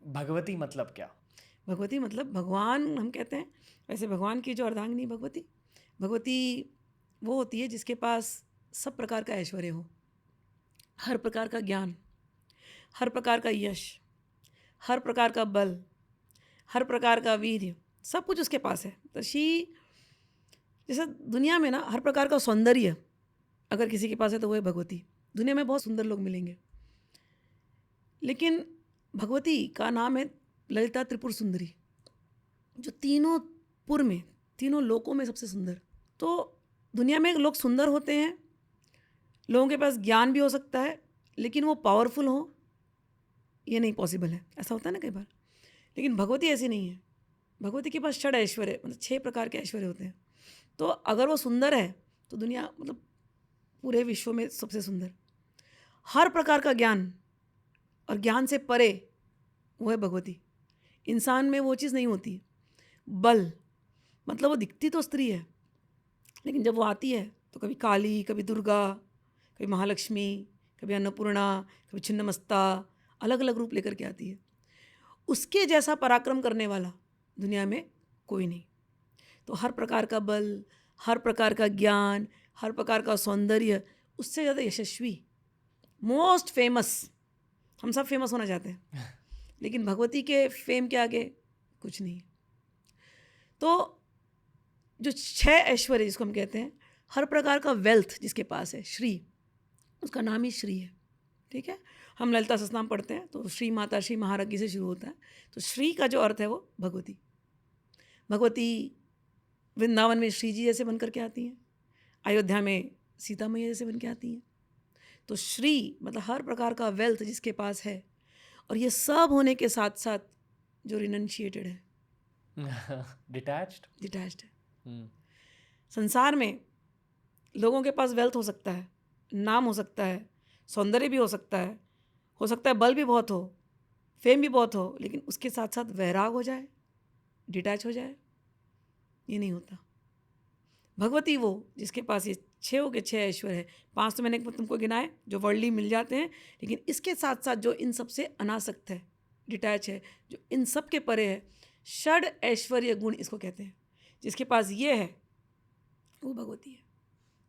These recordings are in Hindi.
भगवती मतलब क्या? भगवती मतलब भगवान हम कहते हैं। वैसे भगवान की जो अर्धांगिनी भगवती, भगवती वो होती है जिसके पास सब प्रकार का ऐश्वर्य हो, हर प्रकार का ज्ञान, हर प्रकार का यश, हर प्रकार का बल, हर प्रकार का वीर्य, सब कुछ उसके पास है। तो शी, जैसे दुनिया में ना हर प्रकार का सौंदर्य अगर किसी के पास है तो वो है भगवती। दुनिया में बहुत सुंदर लोग मिलेंगे, लेकिन भगवती का नाम है ललिता त्रिपुर सुंदरी, जो तीनों पुर में, तीनों लोकों में सबसे सुंदर। तो दुनिया में लोग सुंदर होते हैं, लोगों के पास ज्ञान भी हो सकता है, लेकिन वो पावरफुल हो ये नहीं पॉसिबल है। ऐसा होता है ना कई बार। लेकिन भगवती ऐसी नहीं है। भगवती के पास षड ऐश्वर्य, मतलब 6 प्रकार के ऐश्वर्य होते हैं। तो अगर वो सुंदर है तो दुनिया, मतलब पूरे विश्व में सबसे सुंदर। हर प्रकार का ज्ञान, और ज्ञान से परे वो है भगवती। इंसान में वो चीज़ नहीं होती। बल, मतलब वो दिखती तो स्त्री है, लेकिन जब वो आती है तो कभी काली, कभी दुर्गा, कभी महालक्ष्मी, कभी अन्नपूर्णा, कभी छिन्नमस्ता, अलग अलग रूप लेकर के आती है। उसके जैसा पराक्रम करने वाला दुनिया में कोई नहीं। तो हर प्रकार का बल, हर प्रकार का ज्ञान, हर प्रकार का सौंदर्य, उससे ज़्यादा यशस्वी, मोस्ट फेमस। हम सब फेमस होना चाहते हैं, लेकिन भगवती के फेम के आगे कुछ नहीं। तो जो 6 ऐश्वर्य जिसको हम कहते हैं, हर प्रकार का वेल्थ जिसके पास है, श्री, उसका नाम ही श्री है। ठीक है, हम ललिता सहस्त्रनाम पढ़ते हैं तो श्री माता श्री महाराज्ञी से शुरू होता है। तो श्री का जो अर्थ है वो भगवती। भगवती वृंदावन में श्री जी जैसे बनकर के आती हैं, अयोध्या में सीता मैया जैसे बन के आती हैं। तो श्री मतलब हर प्रकार का वेल्थ जिसके पास है, और ये सब होने के साथ साथ जो रिनंशिएटेड है, डिटैच्ड। डिटैच्ड है। हम्म। संसार में लोगों के पास वेल्थ हो सकता है, नाम हो सकता है, सौंदर्य भी हो सकता है बल भी बहुत हो, फेम भी बहुत हो, लेकिन उसके साथ साथ वैराग हो जाए, डिटैच हो जाए, ये नहीं होता। भगवती वो जिसके पास ये 6 के 6 ऐश्वर्य है। 5 तो मैंने तुमको गिनाए जो वर्ल्डली मिल जाते हैं, लेकिन इसके साथ साथ जो इन सब से अनासक्त है, डिटैच है, जो इन सब के परे है, षड ऐश्वर्य गुण इसको कहते हैं। जिसके पास ये है वो भगवती है,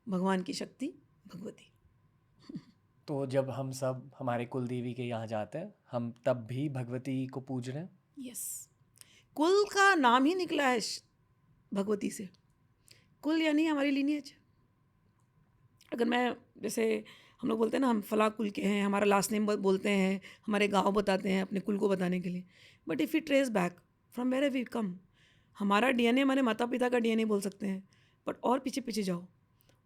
भगवान की शक्ति भगवती। तो जब हम सब हमारे कुल देवी के यहाँ जाते हैं, हम तब भी भगवती को पूज रहे हैं। यस, कुल का नाम ही निकला है भगवती से। कुल यानी हमारी लीनियज। अगर मैं, जैसे हम लोग बोलते हैं ना हम फला कुल के हैं, हमारा लास्ट नेम बोलते हैं, हमारे गांव बताते हैं अपने कुल को बताने के लिए, but if you trace back from where we came, हमारा डीएनए हमारे माता पिता का डीएनए बोल सकते हैं, बट और पीछे पीछे जाओ,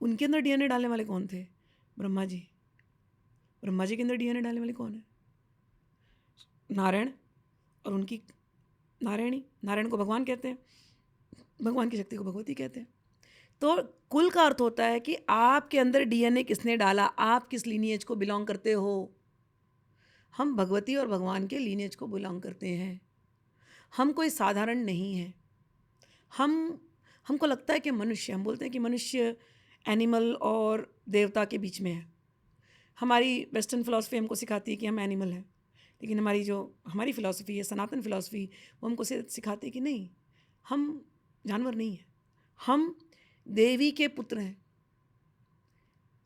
उनके अंदर डीएनए डालने वाले कौन थे? ब्रह्मा जी। ब्रह्मा जी के अंदर डीएनए डालने वाले कौन है? नारायण, और उनकी नारायणी। नारायण को भगवान कहते हैं, भगवान की शक्ति को भगवती कहते हैं। तो कुल का अर्थ होता है कि आपके अंदर डीएनए किसने डाला, आप किस लीनिएज को बिलोंग करते हो। हम भगवती और भगवान के लीनिएज को बिलोंग करते हैं। हम कोई साधारण नहीं है। हमको लगता है कि मनुष्य, हम बोलते हैं कि मनुष्य एनिमल और देवता के बीच में है। हमारी वेस्टर्न फिलॉसफी हमको सिखाती है कि हम एनिमल हैं, लेकिन हमारी फिलॉसफी है, सनातन फिलॉसफी, वो हमको सिखाती है कि नहीं, हम जानवर नहीं हैं, हम देवी के पुत्र हैं।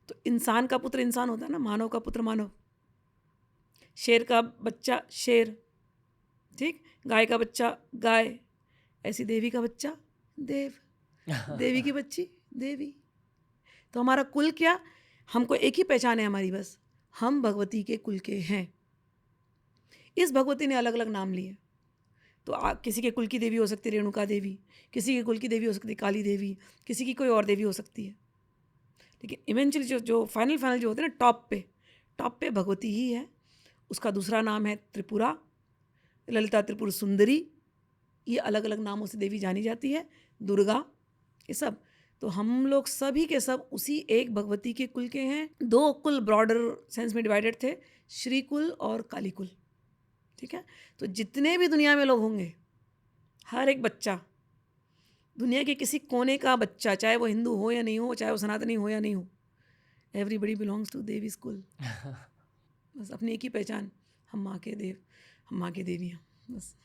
तो इंसान का पुत्र इंसान होता है ना, मानव का पुत्र मानव, शेर का बच्चा शेर, ठीक, गाय का बच्चा गाय, ऐसी देवी का बच्चा देव, देवी की बच्ची देवी। तो हमारा कुल क्या, हमको एक ही पहचान है हमारी, बस हम भगवती के कुल के हैं। इस भगवती ने अलग अलग नाम लिए। तो किसी के कुल की देवी हो सकती है रेणुका देवी, किसी के कुल की देवी हो सकती है काली देवी, किसी की कोई और देवी हो सकती है, लेकिन इवेंचुअली जो फाइनल जो होते हैं ना, टॉप पे भगवती ही है। उसका दूसरा नाम है त्रिपुरा, ललिता त्रिपुर सुंदरी, ये अलग अलग नामों से देवी जानी जाती है, दुर्गा, ये सब। तो हम लोग सभी के सब उसी एक भगवती के कुल के हैं। 2 कुल ब्रॉडर सेंस में डिवाइडेड थे, श्री कुल और काली कुल। ठीक है, तो जितने भी दुनिया में लोग होंगे, हर एक बच्चा, दुनिया के किसी कोने का बच्चा, चाहे वो हिंदू हो या नहीं हो, चाहे वो सनातनी हो या नहीं हो, एवरीबडी बिलोंग्स टू देवी कुल। बस अपनी एक ही पहचान, हम माँ के देव, हम माँ के देवी हैं। बस।